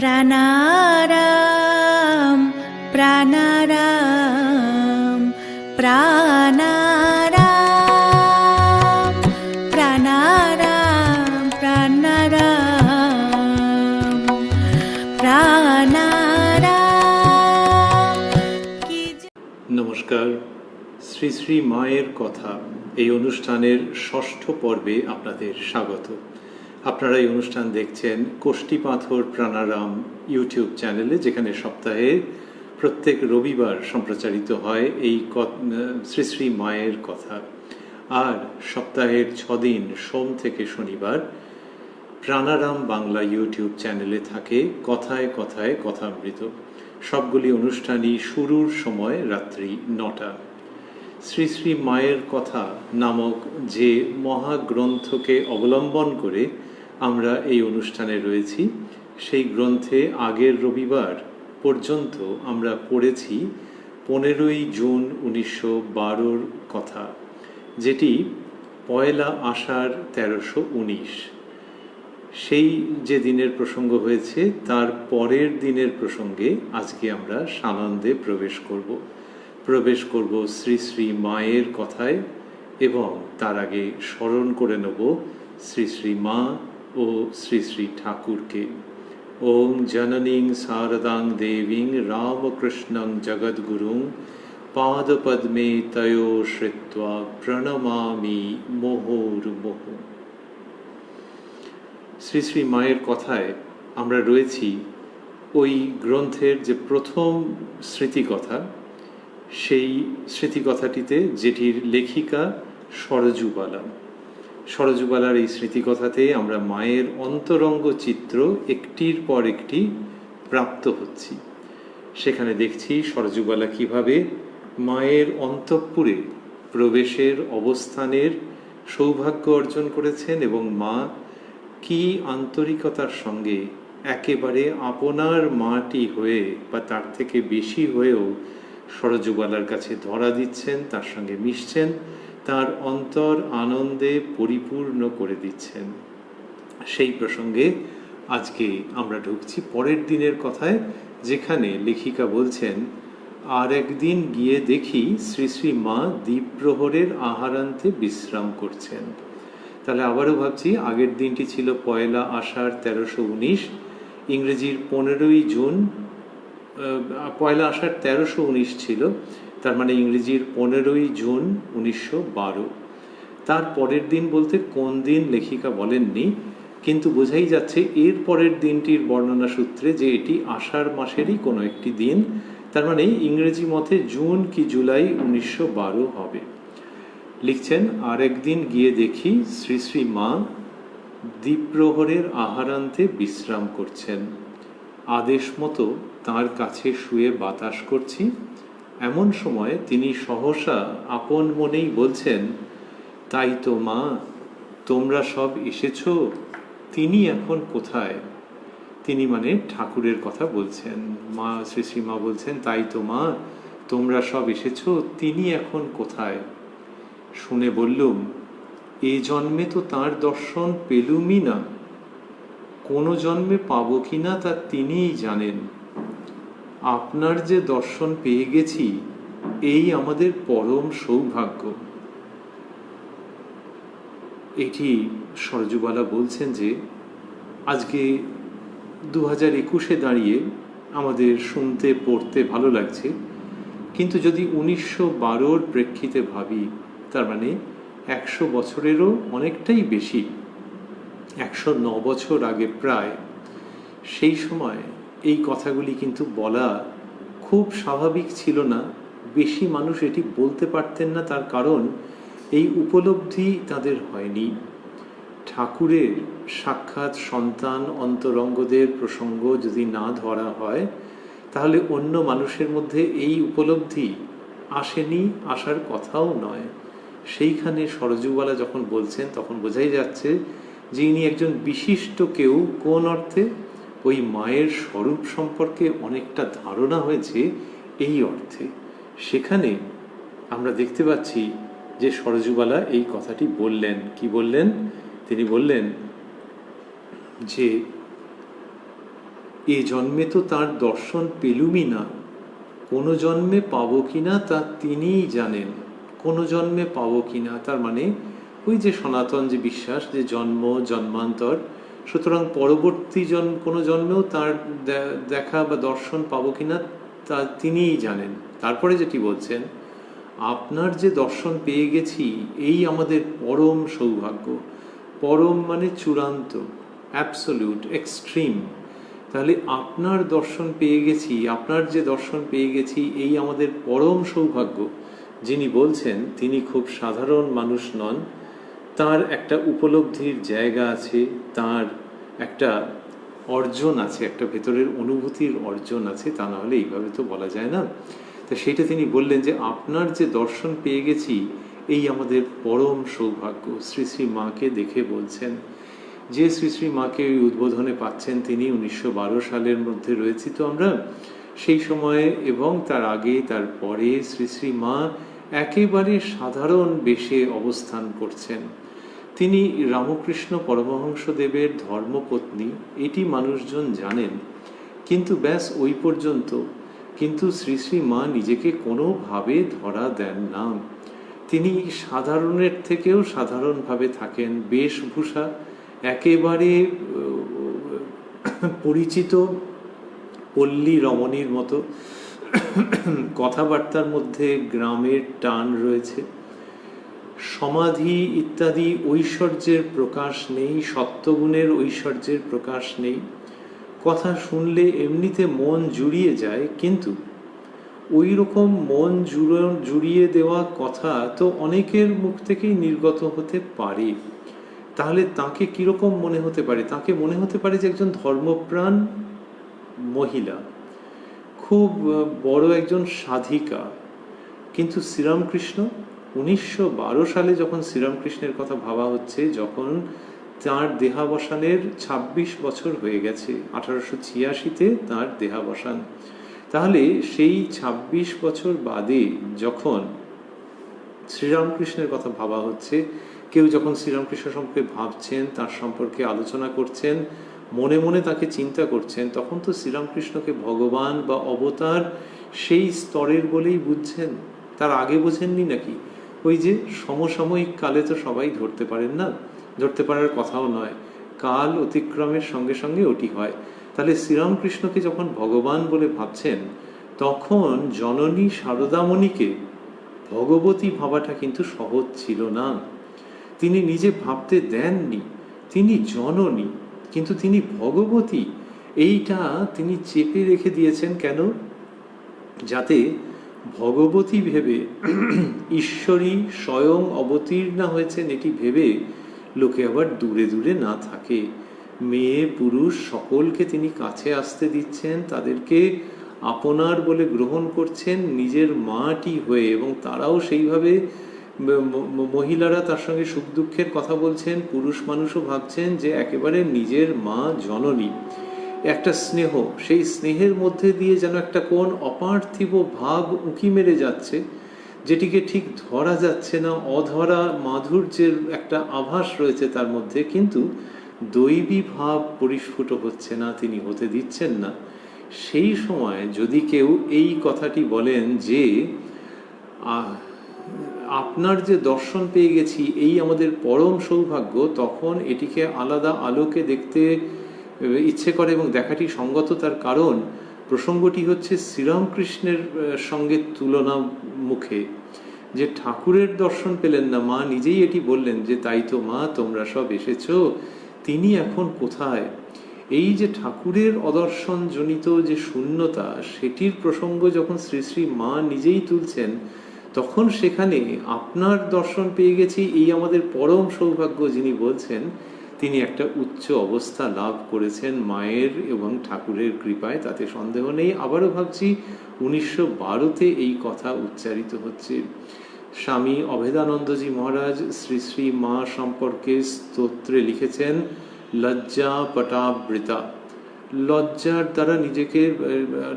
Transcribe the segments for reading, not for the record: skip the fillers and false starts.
প্রাণারাম প্রাণারাম প্রাণারাম প্রাণারাম প্রাণারাম প্রাণারাম। নমস্কার। শ্রী শ্রী মায়ের কথা এই অনুষ্ঠানের ষষ্ঠ পর্বে আপনাদের স্বাগত। আপনারা এই অনুষ্ঠান দেখছেন কোষ্ঠী পাথর প্রাণারাম ইউটিউব চ্যানেলে, যেখানে সপ্তাহে প্রত্যেক রবিবার সম্প্রচারিত হয় এই শ্রী শ্রী মায়ের কথা। আর সপ্তাহের 6 দিন সোম থেকে শনিবার প্রাণারাম বাংলা ইউটিউব চ্যানেলে থাকে কথায় কথায় কথামৃত। সবগুলি অনুষ্ঠানই শুরুর সময় রাত্রি 9টা। শ্রী শ্রী মায়ের কথা নামক যে মহাগ্রন্থকে অবলম্বন করে আমরা এই অনুষ্ঠানে রয়েছি, সেই গ্রন্থে আগের রবিবার পর্যন্ত আমরা পড়েছি 15ই জুন 1912 কথা, যেটি পয়লা আষাঢ় 1319। সেই যে দিনের প্রসঙ্গ হয়েছে তার পরের দিনের প্রসঙ্গে আজকে আমরা সানন্দে প্রবেশ করব শ্রী শ্রী মায়ের কথায়, এবং তার আগে স্মরণ করে নেব শ্রী শ্রী মা ও শ্রী শ্রী ঠাকুরকে। ওম জননীং শারদাং দেবীং রামকৃষ্ণং জগদ্গুরুং পাদপদ্মে তয়ো শ্রিত্বা প্রণমামি মুহুর্মুহু। শ্রী শ্রী মায়ের কথায় আমরা রয়েছি ওই গ্রন্থের যে প্রথম স্মৃতিকথা, সেই স্মৃতিকথাটিতে, যেটির লেখিকা সরজুবালার এই স্মৃতিকথাতে আমরা মায়ের অন্তরঙ্গ চিত্র একটির পর একটি প্রাপ্ত হচ্ছি। সেখানে দেখছি সরজুবালা কিভাবে মায়ের অন্তঃপুরে প্রবেশের অবস্থানের সৌভাগ্য অর্জন করেছেন, এবং মা কি আন্তরিকতার সঙ্গে একেবারে আপনার মাটি হয়ে বা তার থেকে বেশি হয়েও সরজুবালার কাছে ধরা দিচ্ছেন, তার সঙ্গে মিশছেন, তার অন্তর আনন্দে পরিপূর্ণ করে দিচ্ছেন। সেই প্রসঙ্গে আজকে আমরা ঢুকছি পরের দিনের কথায়, যেখানে লেখিকা বলছেন, আর একদিন গিয়ে দেখি শ্রী শ্রী মা দ্বীপ্রহরের আহারান্তে বিশ্রাম করছেন। তাহলে আবারও ভাবছি, আগের দিনটি ছিল পয়লা আষাঢ় 1319, ইংরেজির 15ই জুন। পয়লা আষাঢ় 1319 ছিল, তার মানে ইংরেজির 15ই জুন 1912। তার পরের দিন বলতে কোন দিন লেখিকা বলেননি, কিন্তু বোঝাই যাচ্ছে এর পরের দিনটির বর্ণনা সূত্রে যে এটি আষাঢ় মাসেরই কোনো একটি দিন, তার মানে ইংরেজি মতে জুন কি জুলাই 1912 হবে। লিখছেন, আর একদিন গিয়ে দেখি শ্রী শ্রী মা দ্বীপ্রহরের আহারান্তে বিশ্রাম করছেন। আদেশ মতো তাঁর কাছে শুয়ে বাতাস করছি। এমন সময় তিনি সহসা আপন মনেই বলছেন, তাই তো মা, তোমরা সব এসেছ, তিনি এখন কোথায়? তিনি মানে ঠাকুরের কথা বলছেন। মা, শ্রী শ্রী মা বলছেন, তাই তো মা, তোমরা সব এসেছ, তিনি এখন কোথায়? শুনে বললুম, এ জন্মে তো তাঁর দর্শন পেলুমই না, কোনো জন্মে পাবো কিনা তা তিনিই জানেন। আপনার যে দর্শন পেয়ে গেছি, এই আমাদের পরম সৌভাগ্য। এটি সরজুবালা বলছেন যে আজকে 2021-এ দাঁড়িয়ে আমাদের শুনতে পড়তে ভালো লাগছে, কিন্তু যদি 1912-র প্রেক্ষিতে ভাবি, তার মানে 100 বছরেরও অনেকটাই বেশি, 109 বছর আগে প্রায়, সেই সময় এই কথাগুলি কিন্তু বলা খুব স্বাভাবিক ছিল না। বেশি মানুষ এটি বলতে পারতেন না, তার কারণ এই উপলব্ধি তাদের হয়নি। ঠাকুরের সাক্ষাৎ সন্তান অন্তরঙ্গদের প্রসঙ্গ যদি না ধরা হয়, তাহলে অন্য মানুষের মধ্যে এই উপলব্ধি আসেনি, আসার কথাও নয়। সেইখানে সরজুবালা যখন বলছেন, তখন বোঝাই যাচ্ছে যে ইনি একজন বিশিষ্ট কেউ। কোন অর্থে? ওই মায়ের স্বরূপ সম্পর্কে অনেকটা ধারণা হয়েছে, এই অর্থে। সেখানে আমরা দেখতে পাচ্ছি যে সরজুবালা এই কথাটি বললেন। কি বললেন? তিনি বললেন যে এ জন্মে তো তার দর্শন পেলুমই না, কোনো জন্মে পাবো কিনা তা তিনিই জানেন। কোনো জন্মে পাবো কিনা তার মানে ওই যে সনাতন যে বিশ্বাস যে জন্ম জন্মান্তর, সুতরাং পরবর্তী কোনো জন্মেও তার দেখা বা দর্শন পাবো কিনা তা তিনিই জানেন। তারপরে যেটি বলছেন, আপনার যে দর্শন পেয়ে গেছি এই আমাদের পরম সৌভাগ্য। পরম মানে চূড়ান্ত, অ্যাবসলিউট, এক্সট্রিম। তাহলে আপনার দর্শন পেয়ে গেছি, আপনার যে দর্শন পেয়ে গেছি এই আমাদের পরম সৌভাগ্য। যিনি বলছেন তিনি খুব সাধারণ মানুষ নন, তার একটা উপলব্ধির জায়গা আছে, তার একটা অর্জন আছে, একটা ভেতরের অনুভূতির অর্জন আছে, তা না হলে এইভাবে তো বলা যায় না। তো সেইটা তিনি বললেন যে আপনার যে দর্শন পেয়ে গেছি এই আমাদের পরম সৌভাগ্য। শ্রী শ্রী মাকে দেখে বলছেন, যে শ্রী শ্রী মাকে ওই উদ্বোধনে পাচ্ছেন তিনি 1912 সালের মধ্যে রয়েছি তো আমরা সেই সময়ে, এবং তার আগে তার পরে শ্রী শ্রী মা একেবারে সাধারণ বেশে অবস্থান করছেন। তিনি রামকৃষ্ণ পরমহংসদেবের ধর্মপত্নী, এটি মানুষজন জানেন, কিন্তু ব্যাস ওই পর্যন্ত। কিন্তু শ্রী শ্রী মা নিজেকে কোনোভাবে ধরা দেন না। তিনি সাধারণের থেকেও সাধারণভাবে থাকেন, বেশভূষা একেবারে পরিচিত পল্লী রমণীর মতো, কথাবার্তার মধ্যে গ্রামের টান রয়েছে, সমাধি ইত্যাদি ঐশ্বর্যের প্রকাশ নেই, সত্যগুণের ঐশ্বর্যের প্রকাশ নেই। কথা শুনলে এমনিতে মন জুড়িয়ে যায়, কিন্তু ওই রকম মন জুড়িয়ে দেওয়া কথা তো অনেকের মুখ থেকেই নির্গত হতে পারে। তাহলে তাকে কিরকম মনে হতে পারে? তাকে মনে হতে পারে যে একজন ধর্মপ্রাণ মহিলা, খুব বড় একজন সাধিকা। কিন্তু শ্রীরামকৃষ্ণ 1912 সালে যখন শ্রীরামকৃষ্ণের কথা ভাবা হচ্ছে, যখন তাঁর দেহাবসানের 26 বছর হয়ে গেছে, 1886-তে তাঁর দেহাবসান, তাহলে সেই 26 বছর বাদে যখন শ্রীরামকৃষ্ণের কথা ভাবা হচ্ছে, কেউ যখন শ্রীরামকৃষ্ণ সম্পর্কে ভাবছেন, তার সম্পর্কে আলোচনা করছেন, মনে মনে তাকে চিন্তা করছেন, তখন তো শ্রীরামকৃষ্ণকে ভগবান বা অবতার সেই স্তরের বলেই বুঝছেন। তার আগে বোঝেননি নাকি? ওই যে সমসাময়িক কালে তো সবাই ধরতে পারেন না, ধরতে পারার কথাও নয়, কাল অতিক্রমের সঙ্গে সঙ্গে ওটি হয়। তাহলে শ্রীরামকৃষ্ণকে যখন ভগবান বলে ভাবছেন, তখন জননী শারদামণিকে ভগবতী ভাবাটা কিন্তু সহজ ছিল না। তিনি নিজে ভাবতে দেননি, তিনি জননী কিন্তু তিনি ভগবতী, এইটা তিনি চেপে রেখে দিয়েছেন। কেন? যাতে ভগবতী ভেবে, ঈশ্বরী স্বয়ং অবতীর্ণা হয়েছেন এটি ভেবে লোকে আবার দূরে দূরে না থাকে। মেয়ে পুরুষ সকলকে তিনি কাছে আসতে দিচ্ছেন, তাদেরকে আপনার বলে গ্রহণ করছেন নিজের মাটি হয়ে, এবং তারাও সেইভাবে, মহিলারা তার সঙ্গে সুখ দুঃখের কথা বলছেন, পুরুষ মানুষও ভাবছেন যে একেবারে নিজের মা জননী। একটা স্নেহ, সেই স্নেহের মধ্যে দিয়ে যেন একটা কোন অপার্থিব ভাব উঁকি মেরে যাচ্ছে, যেটিকে ঠিক ধরা যাচ্ছে না, অধরা মাধুর্যের একটা আভাস রয়েছে তার মধ্যে, কিন্তু দৈবী ভাব পরিস্ফুট হচ্ছে না, তিনি হতে দিচ্ছেন না। সেই সময় যদি কেউ এই কথাটি বলেন যে আপনার যে দর্শন পেয়ে গেছি এই আমাদের পরম সৌভাগ্য, তখন এটিকে আলাদা আলোকে দেখতে ইচ্ছে করে এবং দেখাটি সঙ্গত। তার কারণ প্রসঙ্গটি হচ্ছে শ্রীরামকৃষ্ণের সঙ্গে তুলনা মুখে, যে ঠাকুরের দর্শন পেলেন না, মা নিজেই এটি বললেন যে তাই তো মা তোমরা সব এসেছো, তিনি এখন কোথায়? এই যে ঠাকুরের অদর্শন জনিত যে শূন্যতা, সেটির প্রসঙ্গ যখন শ্রী শ্রী মা নিজেই তুলছেন, তখন সেখানে আপনার দর্শন পেয়ে গেছি এই আমাদের পরম সৌভাগ্য যিনি বলছেন, তিনি একটা উচ্চ অবস্থা লাভ করেছেন মায়ের এবং ঠাকুরের কৃপায়, তাতে সন্দেহ নেই। আবারও ভাবছি 1912-তে এই কথা উচ্চারিত হচ্ছে। স্বামী অভেদানন্দজি মহারাজ শ্রী শ্রী মা সম্পর্কে স্তোত্রে লিখেছেন, লজ্জা পটাবৃতা, লজ্জার দ্বারা নিজেকে,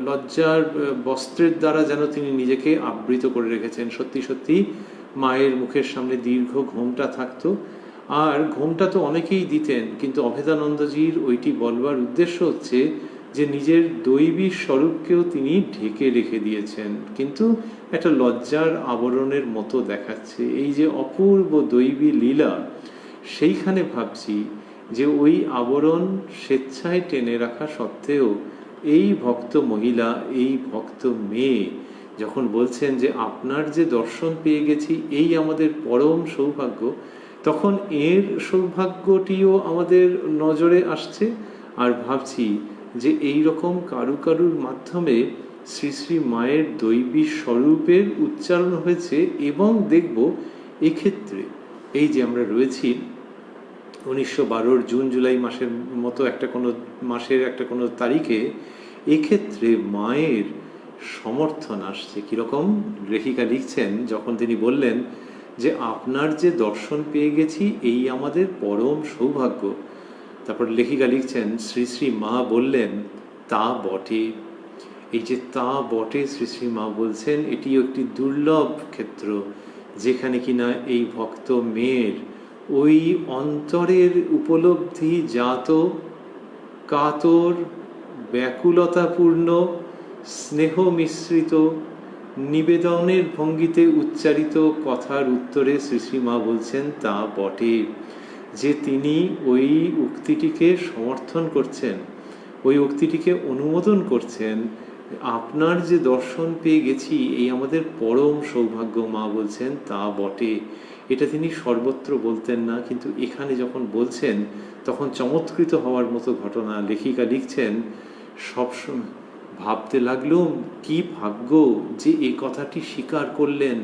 লজ্জার বস্ত্রের দ্বারা যেন তিনি নিজেকে আবৃত করে রেখেছেন। সত্যি সত্যি মায়ের মুখের সামনে দীর্ঘ ঘোমটা থাকতো, আর ঘোমটা তো অনেকেই দিতেন, কিন্তু অভেদানন্দজির ওইটি বলবার উদ্দেশ্য হচ্ছে যে নিজের দৈবী স্বরূপকেও তিনি ঢেকে রেখে দিয়েছেন, কিন্তু একটা লজ্জার আবরণের মতো দেখাচ্ছে। এই যে অপূর্ব দৈবী লীলা, সেইখানে ভাবছি যে ওই আবরণ স্বেচ্ছায় টেনে রাখা সত্ত্বেও এই ভক্ত মহিলা, এই ভক্ত মেয়ে যখন বলছেন যে আপনার যে দর্শন পেয়ে গেছি এই আমাদের পরম সৌভাগ্য, তখন এর সৌভাগ্যটিও আমাদের নজরে আসছে। আর ভাবছি যে এই রকম কারুর মাধ্যমে শ্রী শ্রী মায়ের দৈবী স্বরূপের উচ্চারণ হয়েছে। এবং দেখব এক্ষেত্রে এই যে আমরা রয়েছি 1912 জুন জুলাই মাসের মতো একটা কোনো মাসের একটা কোনো তারিখে, এক্ষেত্রে মায়ের সমর্থন আসছে কীরকম। লেখিকা লিখছেন যখন তিনি বললেন যে আপনার যে দর্শন পেয়ে গেছি এই আমাদের পরম সৌভাগ্য, তারপর লেখিকা লিখছেন শ্রী শ্রী মা বললেন তা বটে। এই যে তা বটে শ্রী শ্রী মা বলছেন, এটিও একটি দুর্লভ ক্ষেত্র যেখানে কিনা এই ভক্ত মেয়ের ওই অন্তরের উপলব্ধি জাত কাতর ব্যাকুলতাপূর্ণ স্নেহ মিশ্রিত নিবেদনের ভঙ্গিতে উচ্চারিত কথার উত্তরে শ্রী শ্রী মা বলছেন তা বটে, যে তিনি ওই উক্তিটিকে সমর্থন করছেন, ওই উক্তিটিকে অনুমোদন করছেন। আপনার যে দর্শন পেয়ে গেছি এই আমাদের পরম সৌভাগ্য, মা বলছেন তা বটে। এটা তিনি সর্বত্র বলতেন না, কিন্তু এখানে যখন বলছেন তখন চমৎকৃত হওয়ার মতো ঘটনা। লেখিকা লিখছেন সবসময় ভাবতে লাগলুম কি ভাগ্য যে এই কথাটি স্বীকার করলেন।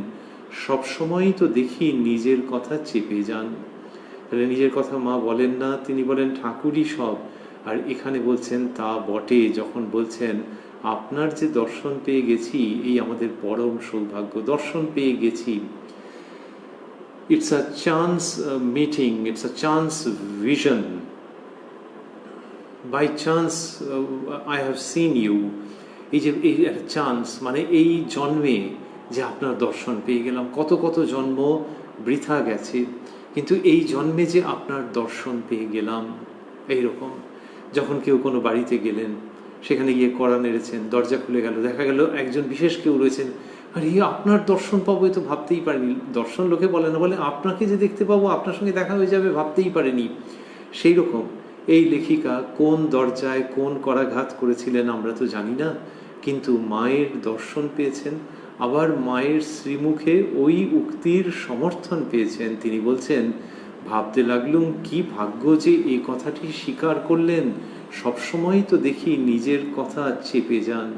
সবসময়ই তো দেখি নিজের কথা চেপে যান। তাহলে নিজের কথা মা বলেন না, তিনি বলেন ঠাকুরই সব। আর এখানে বলছেন তা বটে, যখন বলছেন আপনার যে দর্শন পেয়ে গেছি এই আমাদের পরম সৌভাগ্য। দর্শন পেয়ে গেছি, it's a chance meeting, it's a chance vision. By chance I have seen you. এই যে এই একটা চান্স, মানে এই জন্মে যে আপনার দর্শন পেয়ে গেলাম। কত কত জন্ম বৃথা গেছে, কিন্তু এই জন্মে যে আপনার দর্শন পেয়ে গেলাম। এইরকম যখন কেউ কোনো বাড়িতে গেলেন, সেখানে গিয়ে কড়া নেড়েছেন, দরজা খুলে গেল, দেখা গেল একজন বিশেষ কেউ রয়েছেন, আর এই আপনার দর্শন পাবো এ তো ভাবতেই পারেনি। দর্শন লোকে বলে না, বলে আপনাকে যে দেখতে পাবো, আপনার সঙ্গে দেখা হয়ে যাবে, ভাবতেই পারেনি। সেই রকম এই লেখিকা কোন দরজায় কোন করাঘাত করেছিলেন আমরা তো জানি না, কিন্তু মায়ের দর্শন পেয়েছেন। আবার মায়ের শ্রীমুখে ওই উক্তির সমর্থন পেয়েছেন। তিনি বলছেন ভাবতে লাগলুম কি ভাগ্য যে এই কথাটি স্বীকার করলেন। সবসময় তো দেখি নিজের কথা চেপে যান।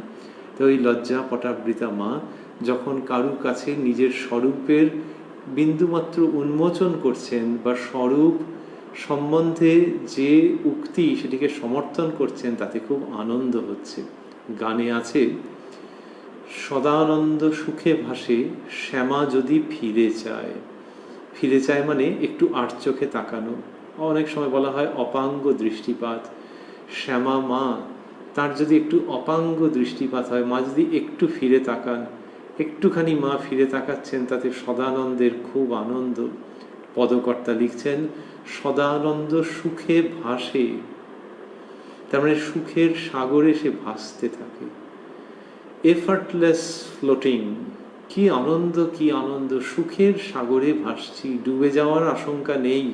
তো ওই লজ্জা পটাবৃতা মা যখন কারুর কাছে নিজের স্বরূপের বিন্দুমাত্র উন্মোচন করছেন, বা স্বরূপ সম্বন্ধে যে উক্তি সেটিকে সমর্থন করছেন, তাতে খুব আনন্দ হচ্ছে। গানে আছে সদানন্দ সুখে ভাসে শ্যামা যদি ফিরে চায়। ফিরে চায় মানে একটু আট চোখে তাকানো। অনেক সময় বলা হয় অপাঙ্গ দৃষ্টিপাত। শ্যামা মা, তার যদি একটু অপাঙ্গ দৃষ্টিপাত হয়, মা যদি একটু ফিরে তাকান, একটুখানি মা ফিরে তাকাচ্ছেন, তাতে সদানন্দের খুব আনন্দ। পদকর্তা লিখছেন সদানন্দ সুখে ভাসে, তার মানে সুখের সাগরে সে ভাসতে থাকে। এফার্টলেস ফ্লোটিং, কি আনন্দ, কি আনন্দ, সুখের সাগরে ভাসছি, ডুবে যাওয়ার আশঙ্কা নেই।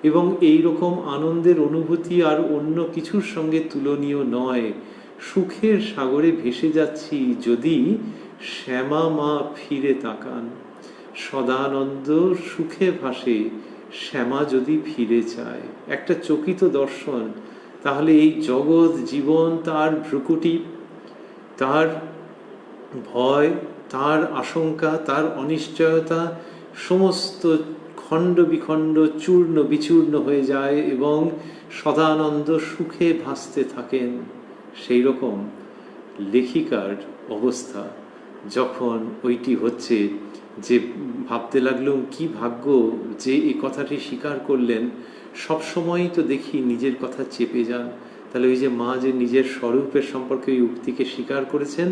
এবং এই রকম আনন্দের অনুভূতি আর অন্য কিছুর সঙ্গে তুলনীয় নয়। সুখের সাগরে ভেসে যাচ্ছি যদি শ্যামা মা ফিরে তাকান। সদানন্দ সুখে ভাসে শ্যামা যদি ফিরে চায়। একটা চকিত দর্শন। তাহলে এই জগৎ জীবন, তার ভ্রুকুটি, তার ভয়, তার আশঙ্কা, তার অনিশ্চয়তা সমস্ত খণ্ড বিখণ্ড চূর্ণ বিচূর্ণ হয়ে যায় এবং সদানন্দ সুখে ভাসতে থাকেন। সেই রকম লেখিকার অবস্থা যখন ওইটি হচ্ছে, যে ভাবতে লাগলুম কি ভাগ্য যে এই কথাটি স্বীকার করলেন। সবসময়ই তো দেখি নিজের কথা চেপে যান। তাহলে ওই যে মা যে নিজের স্বরূপের সম্পর্কে ওই উক্তিকে স্বীকার করেছেন,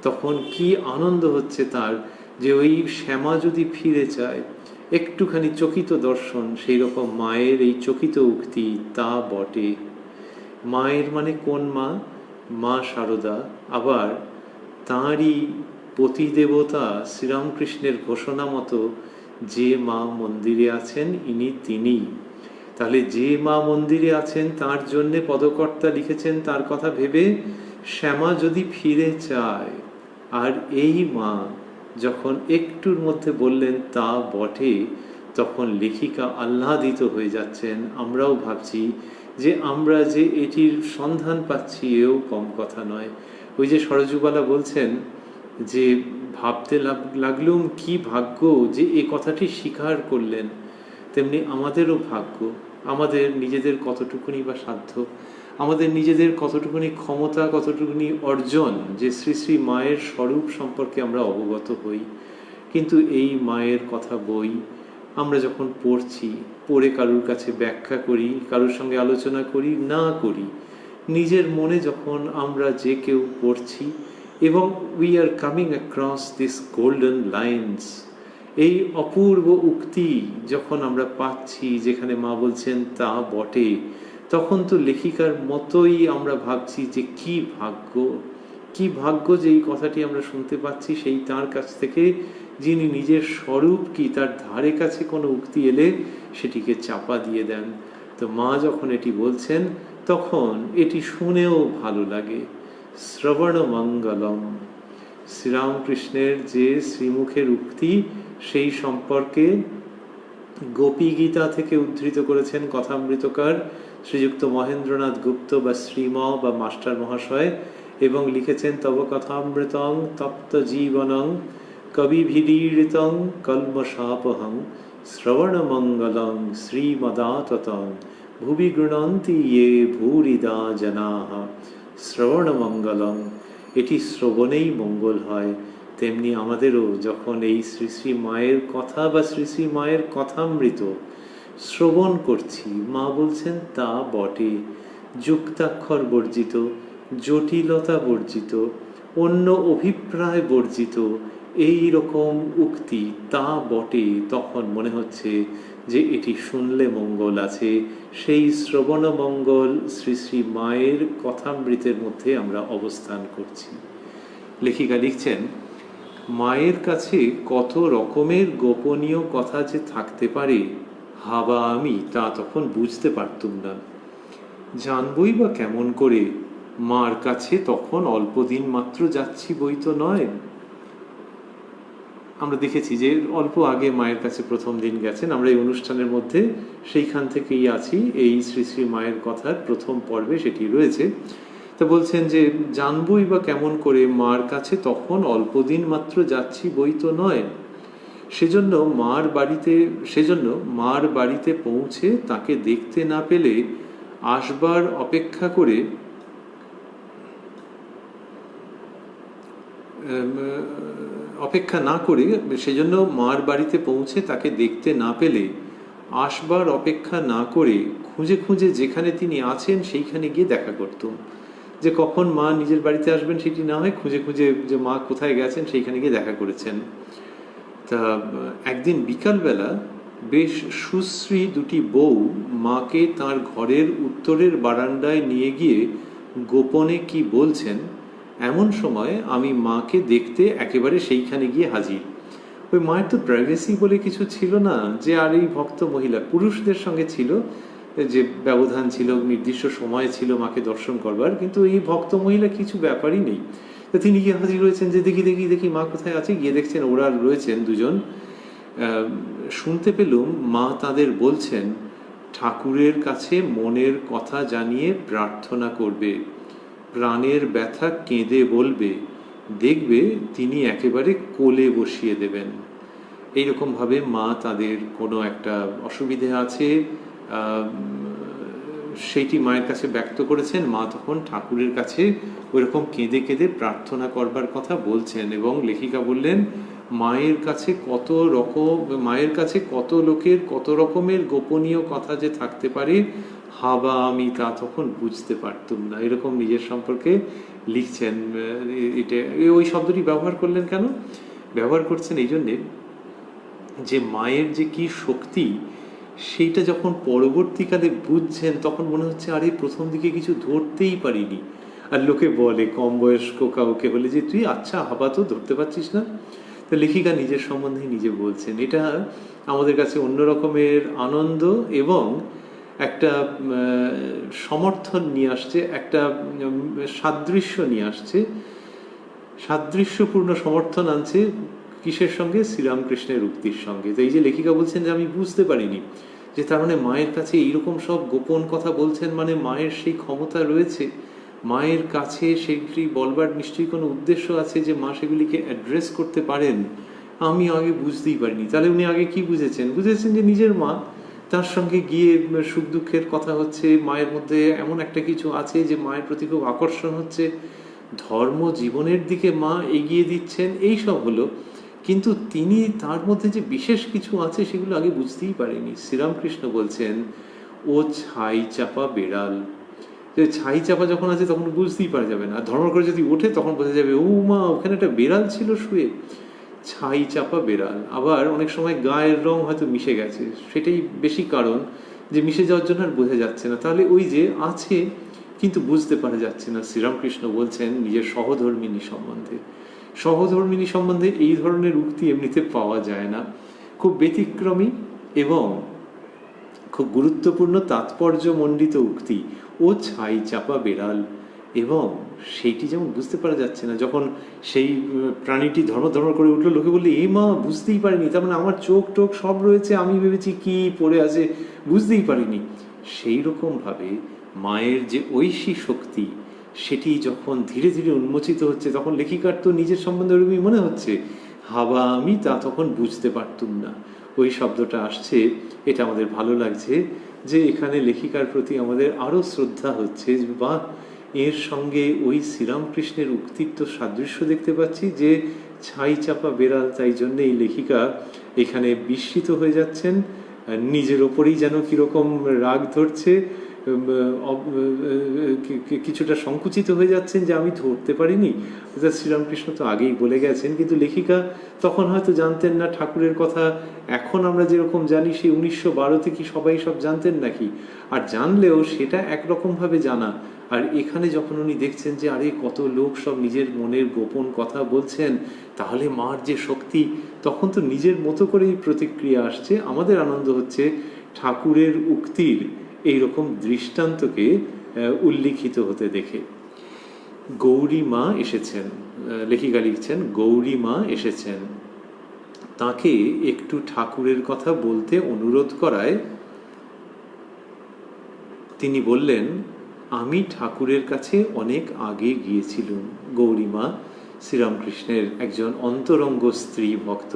তখন কি আনন্দ হচ্ছে তার, যে ওই শ্যামা যদি ফিরে চায়। একটুখানি চকিত দর্শন। সেই রকম মায়ের এই চকিত উক্তি তা বটে। মায়ের মানে কোন মা? মা শারদা আবার তাঁরই পতিদেবতা শ্রীরামকৃষ্ণের ঘোষণা মতো যে মা মন্দিরে আছেন ইনি তিনিই। তাহলে যে মা মন্দিরে আছেন তার জন্যে পদকর্তা লিখেছেন তার কথা ভেবে শ্যামা যদি ফিরে চায়। আর এই মা যখন একটুর মধ্যে বললেন তা বটে, তখন লেখিকা আহ্লাদিত হয়ে যাচ্ছেন। আমরাও ভাবছি যে আমরা যে এটির সন্ধান পাচ্ছি এও কম কথা নয়। ওই যে সরজুবালা বলছেন যে ভাবতে লাগলুম কি ভাগ্য যে এ কথাটি স্বীকার করলেন, তেমনি আমাদেরও ভাগ্য। আমাদের নিজেদের কতটুকুনি বা সাধ্য, আমাদের নিজেদের কতটুকুনি ক্ষমতা, কতটুকুনি অর্জন যে শ্রী শ্রী মায়ের স্বরূপ সম্পর্কে আমরা অবগত হই। কিন্তু এই মায়ের কথা বই আমরা যখন পড়ছি, পড়ে কারুর কাছে ব্যাখ্যা করি, কারুর সঙ্গে আলোচনা করি, না করি, নিজের মনে যখন আমরা যে কেউ পড়ছি এবং we are coming across this golden lines, এই অপূর্ব উক্তি যখন আমরা পাচ্ছি যেখানে মা বলছেন তা বটে, তখন তো লেখিকার মতোই আমরা ভাবছি যে কি ভাগ্য, কি ভাগ্য যে এই কথাটি আমরা শুনতে পাচ্ছি সেই তার কাছ থেকে যিনি নিজের স্বরূপ কি তার ধারে কাছে কোনো উক্তি এলে সেটিকে চাপা দিয়ে দেন। তো মা যখন এটি বলছেন তখন এটি শুনেও ভালো লাগে। শ্রবণ মঙ্গলম, শ্রীরামকৃষ্ণের যে শ্রীমুখের উক্তি সেই সম্পর্কে গোপী গীতা থেকে উদ্ধৃত করেছেন কথামৃতকার শ্রীযুক্ত মহেন্দ্রনাথ গুপ্ত বা শ্রীম বা মাস্টার মহাশয়, এবং লিখেছেন তব কথামৃতং তপ্ত জীবনং কবিভিদীড়িতং কল্মষাপহং শ্রবণমঙ্গলং শ্রীমদাততং ভুবি গৃণন্তি ইয়ে ভূরিদা জনাঃ। শ্রবণমঙ্গলং, এটি শ্রবণেই মঙ্গল হয়। তেমনি আমাদেরও যখন এই শ্রী শ্রী মায়ের কথা বা শ্রী শ্রী মায়ের কথামৃত শ্রবণ করছি, মা বলছেন তা বটে, যুক্তাক্ষর বর্জিত, জটিলতা বর্জিত, অন্য অভিপ্রায় বর্জিত এই রকম উক্তি তা বটে, তখন মনে হচ্ছে যে এটি শুনলে মঙ্গল আছে। সেই শ্রবণ মঙ্গল শ্রী শ্রী মায়ের কথামৃতের মধ্যে আমরা অবস্থান করছি। লেখিকা লিখছেন, মায়ের কাছে কত রকমের গোপনীয় কথা যে থাকতে পারে হাবা আমি তা তখন বুঝতে পারতুম না। জানবই বা কেমন করে, মার কাছে তখন অল্প দিন মাত্র যাচ্ছি বই তো নয়। আমরা দেখেছি যে অল্প আগে মায়ের কাছে প্রথম দিন গেছেন, আমরা এই অনুষ্ঠানের মধ্যে সেইখান থেকেই আছি, এই শ্রী শ্রী মায়ের কথার প্রথম পর্বে সেটি রয়েছে। তা বলছেন যে জানবই বা কেমন করে, মার কাছে তখন অল্প দিন মাত্র যাচ্ছি বই তো নয়। সেজন্য মার বাড়িতে পৌঁছে তাকে দেখতে না পেলে আসবার অপেক্ষা না করে, সেজন্য মার বাড়িতে পৌঁছে তাকে দেখতে না পেলে আসবার অপেক্ষা না করে খুঁজে খুঁজে যেখানে তিনি আছেন সেইখানে গিয়ে দেখা করতুম। যে কখন মা নিজের বাড়িতে আসবেন সেটি না হয় খুঁজে খুঁজে যে মা কোথায় গেছেন সেইখানে গিয়ে দেখা করেছেন। তা একদিন বিকালবেলা বেশ সুশ্রী দুটি বউ মাকে তার ঘরের উত্তরের বারান্দায় নিয়ে গিয়ে গোপনে কি বলছেন, এমন সময় আমি মাকে দেখতে একেবারে সেইখানে গিয়ে হাজির। ওই মায়ের তো প্রাইভেসি বলে কিছু ছিল না, যে আর এই ভক্ত মহিলা পুরুষদের সঙ্গে ছিল যে ব্যবধান ছিল, নির্দিষ্ট সময় ছিল মাকে দর্শন করবার, কিন্তু এই ভক্ত মহিলা কিছু ব্যাপারই নেই। তো তিনি গিয়ে হাজির হয়েছেন যে দেখি মা কোথায় আছে। গিয়ে দেখছেন ওরা রয়েছেন দুজন। শুনতে পেলুম মা তাদের বলছেন ঠাকুরের কাছে মনের কথা জানিয়ে প্রার্থনা করবে, প্রাণের ব্যথা কেঁদে বলবে, দেখবে তিনি একেবারে কোলে বসিয়ে দেবেন। এইরকমভাবে মা তাদের কোনো একটা অসুবিধে আছে সেইটি মায়ের কাছে ব্যক্ত করেছেন। মা তখন ঠাকুরের কাছে ওইরকম কেঁদে কেঁদে প্রার্থনা করবার কথা বলছেন, এবং লেখিকা বললেন মায়ের কাছে কত লোকের কত রকমের গোপনীয় কথা যে থাকতে পারে হাবা আমি তা তখন বুঝতে পারতুম না। এরকম নিজের সম্পর্কে লিখছেন। এটা ওই শব্দটি ব্যবহার করলেন কেন? ব্যবহার করছেন এই জন্যে যে মায়ের যে কি শক্তি সেইটা যখন পরবর্তীকালে বুঝছেন তখন মনে হচ্ছে আরে প্রথম দিকে কিছু ধরতেই পারিনি, আর লোকে বলে কম বয়স্ক কাউকে হলে যে তুই আচ্ছা হাবা তো ধরতে পারছিস না। তো লেখিকা নিজের সম্বন্ধে নিজে বলছেন, এটা আমাদের কাছে অন্য রকমের আনন্দ এবং একটা সমর্থন নিয়ে আসছে, একটা সাদৃশ্য নিয়ে আসছে, সাদৃশ্যপূর্ণ সমর্থন আনছে কিসের সঙ্গে? শ্রীরামকৃষ্ণের উক্তির সঙ্গে। তো এই যে লেখিকা বলছেন যে আমি বুঝতে পারিনি যে তার মানে মায়ের কাছে এইরকম সব গোপন কথা বলছেন, মানে মায়ের সেই ক্ষমতা রয়েছে, মায়ের কাছে সেগুলি বলবার নিশ্চয়ই কোনো উদ্দেশ্য আছে যে মা সেগুলিকে অ্যাড্রেস করতে পারেন। আমি আগে বুঝতেই পারিনি। তাহলে উনি আগে কি বুঝেছেন? বুঝেছেন যে নিজের মা, তার সঙ্গে গিয়ে সুখ দুঃখের কথা হচ্ছে, মায়ের মধ্যে এমন একটা কিছু আছে যে মায়ের প্রতি খুব আকর্ষণ হচ্ছে, ধর্ম জীবনের দিকে মা এগিয়ে দিচ্ছেন, এই সব হলো। কিন্তু তিনি তার মধ্যে যে বিশেষ কিছু আছে সেগুলো আগে বুঝতেই পারেনি। শ্রীরামকৃষ্ণ বলছেন ও ছাই চাপা বেড়াল। ছাই চাপা যখন আছে তখন বুঝতেই পারা যাবে না, ধর্ম করে যদি ওঠে তখন বোঝা যাবে ও মা ওখানে একটা বেড়াল ছিল শুয়ে। ছাই চাপা বেড়াল। আবার অনেক সময় গায়ের রং হয়তো মিশে গেছে, সেটাই বেশি কারণ যে মিশে যাওয়ার জন্য আর বোঝা যাচ্ছে না। তাহলে ওই যে আছে কিন্তু বুঝতে পারা যাচ্ছে না। শ্রীরামকৃষ্ণ বলছেন নিজের সহধর্মিনী সম্বন্ধে, সহধর্মিনী সম্বন্ধে এই ধরনের উক্তি এমনিতে পাওয়া যায় না, খুব ব্যতিক্রমী এবং খুব গুরুত্বপূর্ণ তাৎপর্যমণ্ডিত উক্তি। ও ছাই চাপা বেড়াল। এবং সেইটি যেমন বুঝতে পারা যাচ্ছে না, যখন সেই প্রাণীটি ধর্ম করে উঠলো, লোকে বললে এ মা বুঝতেই পারিনি, তার মানে আমার চোখ টোক সব রয়েছে, আমি ভেবেছি কি পড়ে আছে, বুঝতেই পারিনি। সেই রকমভাবে মায়ের যে ঐশী শক্তি সেটি যখন ধীরে ধীরে উন্মোচিত হচ্ছে, তখন লেখিকার তো নিজের সম্বন্ধে ওরকমই মনে হচ্ছে, হাবা আমি তা তখন বুঝতে পারতুম না। ওই শব্দটা আসছে, এটা আমাদের ভালো লাগছে যে এখানে লেখিকার প্রতি আমাদের আরও শ্রদ্ধা হচ্ছে। বা এর সঙ্গে ওই শ্রীরামকৃষ্ণের উক্তিত্ব সাদৃশ্য দেখতে পাচ্ছি যে ছাই চাপা বেড়াল, তাই জন্যে এই লেখিকা এখানে বিস্মিত হয়ে যাচ্ছেন, নিজের ওপরেই যেন কীরকম রাগ ধরছে, কিছুটা সংকুচিত হয়ে যাচ্ছেন যে আমি ধরতে পারিনি। শ্রীরামকৃষ্ণ তো আগেই বলে গেছেন, কিন্তু লেখিকা তখন হয়তো জানতেন না ঠাকুরের কথা। এখন আমরা যেরকম জানি সেই 1912-তে কি সবাই সব জানতেন নাকি? আর জানলেও সেটা একরকমভাবে জানা। আর এখানে যখন উনি দেখছেন যে আরে কত লোক সব নিজের মনের গোপন কথা বলছেন, তাহলে মার যে শক্তি, তখন তো নিজের মতো করেই প্রতিক্রিয়া আসছে। আমাদের আনন্দ হচ্ছে ঠাকুরের উক্তির এইরকম দৃষ্টান্তকে উল্লিখিত হতে দেখে। গৌরী মা এসেছেন, লেখিকা লিখছেন গৌরী মা এসেছেন, তাকে একটু ঠাকুরের কথা বলতে অনুরোধ করায় তিনি বললেন আমি ঠাকুরের কাছে অনেক আগে গিয়েছিলুম। গৌরীমা শ্রীরামকৃষ্ণের একজন অন্তরঙ্গ স্ত্রী ভক্ত।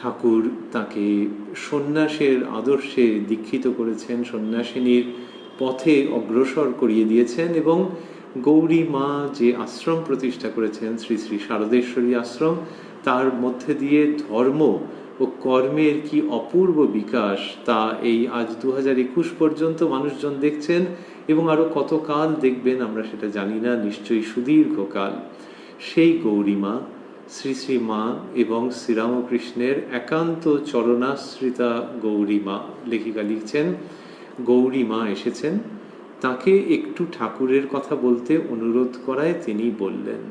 ঠাকুর তাকে সন্ন্যাসের আদর্শে দীক্ষিত করেছেন, সন্ন্যাসিনীর পথে অগ্রসর করিয়ে দিয়েছেন এবং গৌরী মা যে আশ্রম প্রতিষ্ঠা করেছেন শ্রী শ্রী শারদেশ্বরী আশ্রম, তার মধ্যে দিয়ে ধর্ম ও কর্মের কি অপূর্ব বিকাশ তা এই আজ 2021 পর্যন্ত মানুষজন দেখছেন এবং আরো কত কাল দেখবেন আমরা সেটা জানি না, নিশ্চয়ই সুদীর্ঘকাল। সেই গৌরীমা শ্রী শ্রী মা এবং শ্রীরামকৃষ্ণের একান্ত চরণাশ্রিতা গৌরীমা। লেখিকা লিখছেন গৌরীমা এসেছেন, তাকে একটু ঠাকুরের কথা বলতে অনুরোধ করায় তিনি বললেন।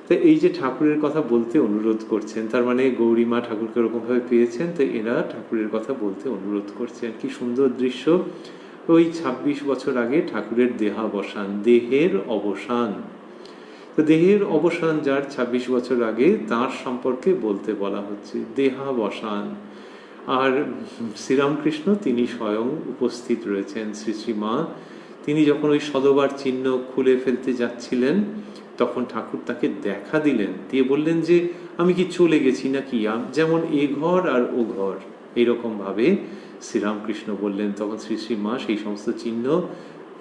তো এই যে ঠাকুরের কথা বলতে অনুরোধ করছেন, তার মানে গৌরীমা ঠাকুরকে ওরকমভাবে পেয়েছেন, তো এরা ঠাকুরের কথা বলতে অনুরোধ করছেন। কি সুন্দর দৃশ্য! ওই 26 বছর আগে ঠাকুরের দেহাবসান, দেহের অবসান। তো দেহের অবসান যার 26 বছর আগে, তার সম্পর্কে বলতে বলা হচ্ছে দেহাবসান। আর শ্রীরামকৃষ্ণ তিনি স্বয়ং উপস্থিত রয়েছেন। শ্রী শ্রী মা তিনি যখন ওই সদবার চিহ্ন খুলে ফেলতে যাচ্ছিলেন, তখন ঠাকুর তাকে দেখা দিলেন, দিয়ে বললেন যে আমি কি চলে গেছি নাকি, যেমন এ ঘর আর ও ঘর, এইরকম ভাবে শ্রীরামকৃষ্ণ বললেন। তখন শ্রী শ্রী মা সেই সমস্ত চিহ্ন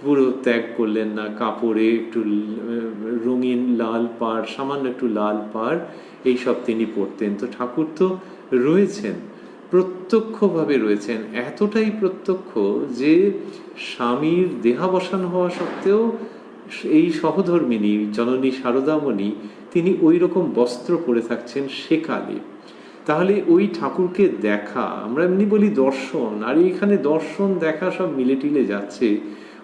পুরো ত্যাগ করলেন না, কাপড়ে একটু রঙিন লাল পাড়, সামান্য একটু লাল পাড়, এইসব তিনি পরতেন। তো ঠাকুর তো রয়েছেন, প্রত্যক্ষভাবে রয়েছেন, এতটাই প্রত্যক্ষ যে স্বামীর দেহাবসান হওয়া সত্ত্বেও এই সহধর্মিনী জননী শারদামণি তিনি ওই রকম বস্ত্র পরে থাকছেন সেকালে। তাহলে ওই ঠাকুরকে দেখা, আমরা এমনি বলি দর্শন, আর এইখানে দর্শন দেখা সব মিলে টিলে যাচ্ছে।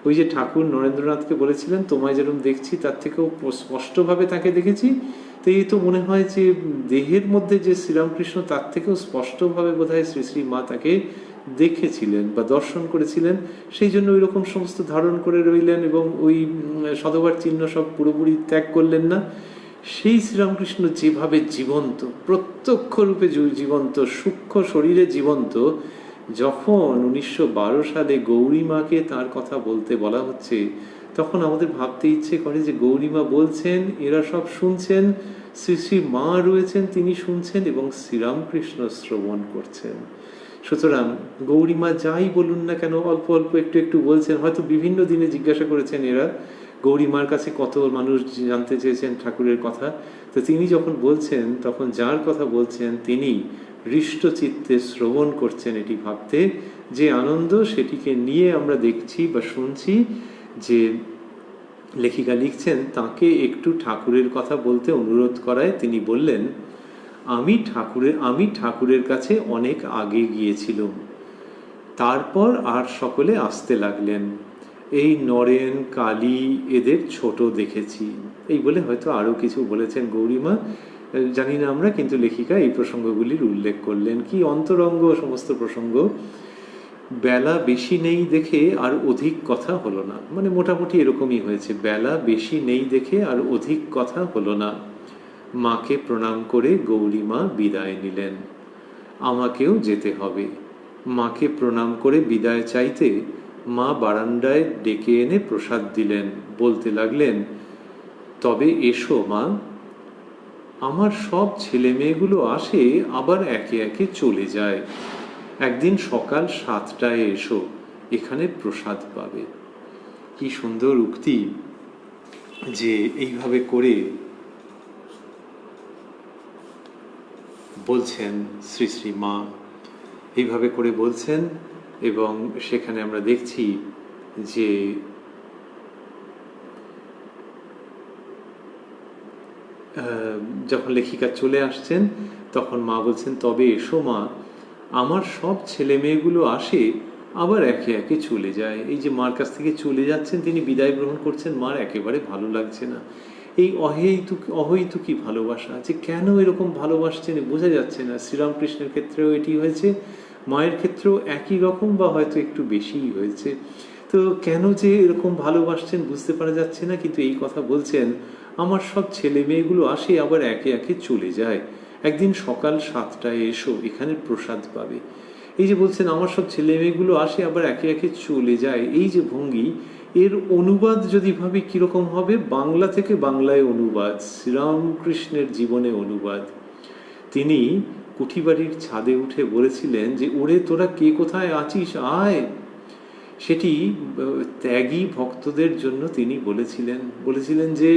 ওই যে ঠাকুর নরেন্দ্রনাথকে বলেছিলেন তোমায় যেরকম দেখছি তার থেকেও স্পষ্টভাবে তাকে দেখেছি, তো এই তো মনে হয় যে দেহের মধ্যে যে শ্রীরামকৃষ্ণ তার থেকেও স্পষ্টভাবে বোধহয় শ্রী শ্রী মা তাকে দেখেছিলেন বা দর্শন করেছিলেন, সেই জন্য ওই রকম সমস্ত ধারণ করে রইলেন এবং ওই সধবার চিহ্ন সব পুরোপুরি ত্যাগ করলেন না। সেই শ্রীরামকৃষ্ণ যেভাবে জীবন্ত, প্রত্যক্ষ রূপে জীবন্ত, সূক্ষ্ম শরীরে জীবন্ত, যখন 1912 সালে গৌরী মাকে তার কথা বলতে বলা হচ্ছে, তখন আমাদের ভাবতে ইচ্ছে করে যে গৌরী মা বলছেন, এরা সব শুনছেন, শ্রী শ্রী মা রয়েছেন, তিনি শুনছেন এবং শ্রীরামকৃষ্ণ শ্রবণ করছেন। সুতরাং গৌরী মা যাই বলুন না কেন, অল্প অল্প একটু একটু বলছেন, হয়তো বিভিন্ন দিনে জিজ্ঞাসা করেছেন এরা গৌরী মার কাছে, কত মানুষ জানতে চেয়েছেন ঠাকুরের কথা, তো তিনি যখন বলছেন তখন যার কথা বলছেন তিনি হৃষ্টচিত্তে শ্রবণ করছেন। এটি ভাবতে যে আনন্দ, সেটিকে নিয়ে আমরা দেখছি বা শুনছি যে লেখিকা লিখছেন তাকে একটু ঠাকুরের কথা বলতে অনুরোধ করায় তিনি বললেন, আমি ঠাকুরের কাছে অনেক আগে গিয়েছিলাম, তারপর আর সকলে আসতে লাগলেন, এই নরেন কালী এদের ছোট দেখেছি। এই বলে হয়তো আরো কিছু বলেছেন গৌরীমা, জানি না আমরা, কিন্তু লেখিকা এই প্রসঙ্গগুলির উল্লেখ করলেন। কি অন্তরঙ্গ সমস্ত প্রসঙ্গ। বেলা বেশি নেই দেখে আর অধিক কথা হলো না, মানে মোটামুটি এরকমই হয়েছে, বেলা বেশি নেই দেখে আর অধিক কথা হলো না। মাকে প্রণাম করে গৌরীমা বিদায় নিলেন। আমাকেও যেতে হবে। মাকে প্রণাম করে বিদায় চাইতে মা বারান্দায় ডেকে এনে প্রসাদ দিলেন, বলতে লাগলেন, তবে এসো মা, আমার সব ছেলে মেয়েগুলো আসে আবার একে একে চলে যায়, একদিন সকাল 7টায় এসো, এখানে প্রসাদ পাবে। কি সুন্দর উক্তি, যে এইভাবে করে বলছেন শ্রী শ্রী মা, এইভাবে করে বলছেন। এবং সেখানে আমরা দেখছি যে যখন লেখিকা চলে আসছেন তখন মা বলছেন, তবে এসো মা, আমার সব ছেলে মেয়েগুলো আসে আবার একে একে চলে যায়। এই যে মার কাছ থেকে চলে যাচ্ছেন, তিনি বিদায় গ্রহণ করছেন, মার একেবারে ভালো লাগছে না। এই অহৈতুকী ভালোবাসা, যে কেন এরকম ভালোবাসছেন বোঝা যাচ্ছে না। শ্রীরামকৃষ্ণের ক্ষেত্রেও এটি হয়েছে, মায়ের ক্ষেত্রেও একই রকম বা হয়তো একটু বেশিই হয়েছে। তো কেন যে এরকম ভালোবাসছেন বুঝতে পারা যাচ্ছে না, কিন্তু এই কথা বলছেন, আমার সব ছেলে মেয়েগুলো আসে আবার একে একে চলে যায়, একদিন সকাল 7টায় এসো, এখানে প্রসাদ পাবে। এই যে বলছেন আমার সব ছেলে মেয়েগুলো আসে আবার একে একে চলে যায়, এই যে ভঙ্গি, এর অনুবাদ যদি ভাবি কিরকম হবে, বাংলা থেকে বাংলায় অনুবাদ, শ্রীরামকৃষ্ণের জীবনে অনুবাদ। তিনি কুঠিবাড়ির ছাদে উঠে বলেছিলেন যে, ওরে তোরা কে কোথায় আছিস, আয়। সেটি ত্যাগী ভক্তদের জন্য তিনি বলেছিলেন যে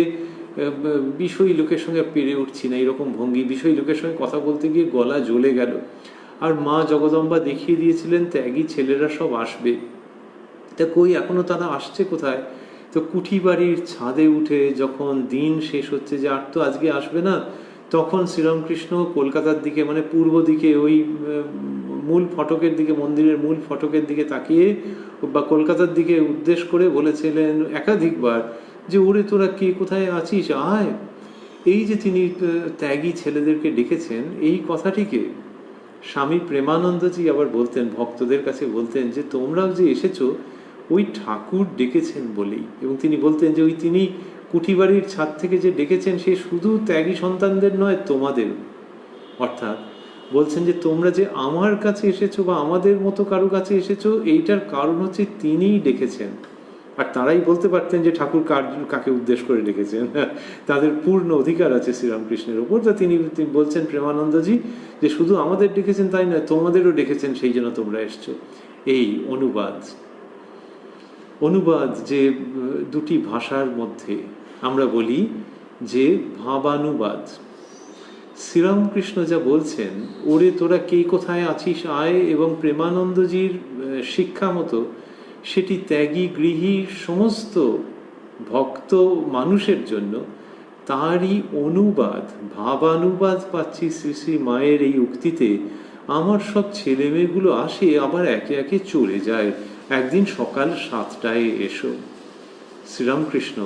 বিষয়ী লোকের সঙ্গে পেরে উঠছি না, এরকম ভঙ্গি, বিষয়ী লোকের সঙ্গে কথা বলতে গিয়ে গলা জ্বলে গেল। আর মা জগদম্বা দেখিয়ে দিয়েছিলেন ত্যাগী ছেলেরা সব আসবে, তা কই এখনো তারা আসছে কোথায়? তো কুঠিবাড়ির ছাদে উঠে যখন দিন শেষ হচ্ছে, যে আর তো আজকে আসবে না, তখন শ্রীরামকৃষ্ণ কলকাতার দিকে, মানে পূর্ব দিকে, ওই মূল ফটকের দিকে, মন্দিরের মূল ফটকের দিকে তাকিয়ে বা কলকাতার দিকে উদ্দেশ্য করে বলেছিলেন একাধিকবার যে, ওরে তোরা কে কোথায় আছিস, আয়। এই যে তিনি ত্যাগী ছেলেদেরকে ডেকেছেন, এই কথাটিকে স্বামী প্রেমানন্দজি আবার বলতেন, ভক্তদের কাছে বলতেন যে তোমরাও যে এসেছো ওই ঠাকুর ডেকেছেন বলেই। এবং তিনি বলতেন যে ওই তিনি কুঠিবাড়ির ছাদ থেকে যে ডেকেছেন, সে শুধু ত্যাগী সন্তানদের নয়, তোমাদের। অর্থাৎ বলছেন যে তোমরা যে আমার কাছে এসেছো বা আমাদের মতো কারো কাছে এসেছো, এইটার কারণ হচ্ছে তিনিই ডেকেছেন। আর তারাই বলতে পারতেন যে ঠাকুর কাকে উদ্দেশ্য করে ডেকেছেন, তাদের পূর্ণ অধিকার আছে শ্রীরামকৃষ্ণের ওপর। তা তিনি বলছেন প্রেমানন্দজি যে শুধু আমাদের ডেকেছেন তাই নয়, তোমাদেরও ডেকেছেন, সেই জন্য তোমরা এসছো। এই অনুবাদ যে দুটি ভাষার মধ্যে আমরা বলি যে ভাবানুবাদ। শ্রীরামকৃষ্ণ যা বলছেন, ওরে তোরা কে কোথায় আছিস, আয়, এবং প্রেমানন্দজির শিক্ষা মতো সেটি ত্যাগী গৃহী সমস্ত ভক্ত মানুষের জন্য, তারই অনুবাদ, ভাবানুবাদ পাচ্ছি শ্রী শ্রী মায়ের এই উক্তিতে, আমার সব ছেলে মেয়েগুলো আসে আবার একে একে চলে যায়। একদিন সকাল 7টায় এসো। শ্রীরামকৃষ্ণ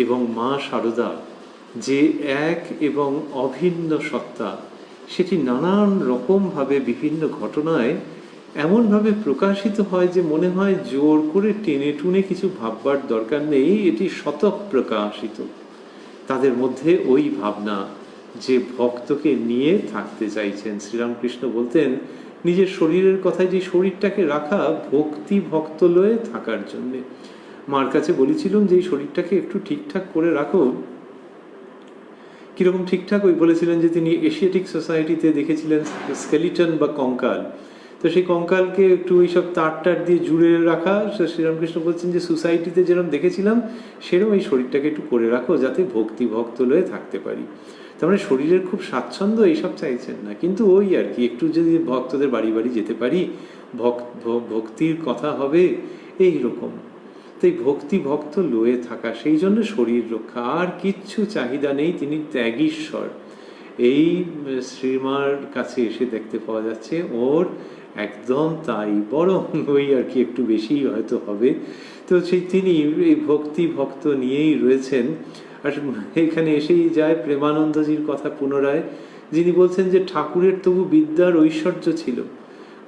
এবং মা শারদা যে এক এবং অভিন্ন সত্তা, সেটি নানান রকমভাবে বিভিন্ন ঘটনায় এমনভাবে প্রকাশিত হয় যে মনে হয় জোর করে টেনে টুনে কিছু ভাববার দরকার নেই, এটি স্বতঃ প্রকাশিত। তাদের মধ্যে ওই ভাবনা যে ভক্তকে নিয়ে থাকতে চাইছেন। শ্রীরামকৃষ্ণ বলতেন নিজের শরীরের কথায়, যে শরীরটাকে রাখা ভক্তি ভক্ত লয়ে থাকার জন্যে। মার কাছে বলেছিলাম যে এই শরীরটাকে একটু ঠিকঠাক করে রাখো। কিরকম ঠিকঠাক? ওই বলেছিলেন যে তিনি এশিয়াটিক সোসাইটিতে দেখেছিলেন স্কেলিটন বা কঙ্কাল, তো সেই কঙ্কালকে একটু ওইসব তার দিয়ে জুড়ে রাখা। শ্রীরামকৃষ্ণ বলছেন যে সোসাইটিতে যেরকম দেখেছিলাম সেরকম এই শরীরটাকে একটু করে রাখো যাতে ভক্তি ভক্ত লয়ে থাকতে পারি। তার মানে শরীরের খুব স্বাচ্ছন্দ্য এইসব চাইছেন না, কিন্তু ওই আর কি একটু যদি ভক্তদের বাড়ি বাড়ি যেতে পারি, ভক্তির কথা হবে এই রকম। তাই ভক্তি ভক্ত লয়ে থাকা, সেই জন্য শরীর রক্ষা, আর কিচ্ছু চাহিদা নেই। তিনি ত্যাগীশ্বর। এই শ্রীমার কাছে এসে দেখতে পাওয়া যাচ্ছে ওর একদম তাই, বরং ওই আর কি একটু বেশি হয়তো হবে। তো সেই তিনি এই ভক্তি ভক্ত নিয়েই রয়েছেন। আর এখানে এসেই যায় প্রেমানন্দজির কথা পুনরায়, যিনি বলছেন যে ঠাকুরের তবু বিদ্যার ঐশ্বর্য ছিল।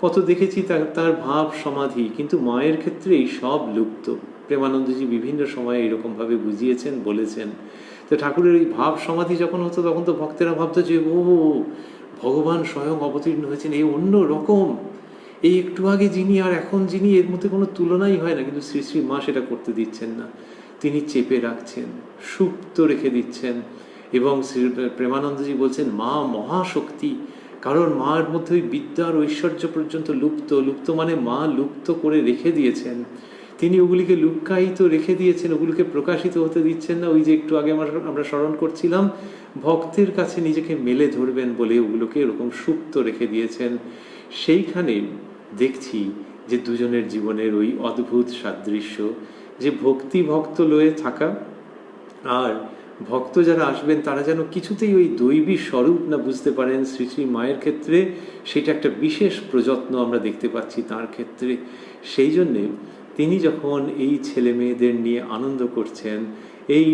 কত দেখেছি তার ভাব সমাধি, কিন্তু মায়ের ক্ষেত্রে এই সব লুপ্ত। প্রেমানন্দজি বিভিন্ন সময়ে এরকমভাবে বুঝিয়েছেন, বলেছেন। তো ঠাকুরের এই ভাব সমাধি যখন হতো তখন তো ভক্তেরা ভাবতো যে ও ভগবান স্বয়ং অবতীর্ণ হয়েছেন, এই অন্য রকম, এই একটু আগে যিনি আর এখন যিনি, এর মধ্যে কোনো তুলনাই হয় না। কিন্তু শ্রী শ্রী মা সেটা করতে দিচ্ছেন না, তিনি চেপে রাখছেন, সুপ্ত রেখে দিচ্ছেন। এবং প্রেমানন্দজি বলছেন মা মহাশক্তি, কারণ মার মধ্যে ওই বিদ্যার ঐশ্বর্য পর্যন্ত লুপ্ত মানে মা লুপ্ত করে রেখে দিয়েছেন। তিনি ওগুলিকে লুক্কায়িত রেখে দিয়েছেন, ওগুলিকে প্রকাশিত হতে দিচ্ছেন না। ওই যে একটু আগে আমরা স্মরণ করছিলাম, ভক্তের কাছে নিজেকে মেলে ধরবেন বলে ওগুলোকে এরকম সুপ্ত রেখে দিয়েছেন। সেইখানে দেখছি যে দুজনের জীবনের ওই অদ্ভুত সাদৃশ্য, যে ভক্তি ভক্ত লয়ে থাকা, আর ভক্ত যারা আসবেন তারা যেন কিছুতেই ওই দৈবী স্বরূপ না বুঝতে পারেন। শ্রী শ্রী মায়ের ক্ষেত্রে সেটা একটা বিশেষ প্রযত্ন আমরা দেখতে পাচ্ছি তার ক্ষেত্রে। সেই জন্যে তিনি যখন এই ছেলে মেয়েদের নিয়ে আনন্দ করছেন, এই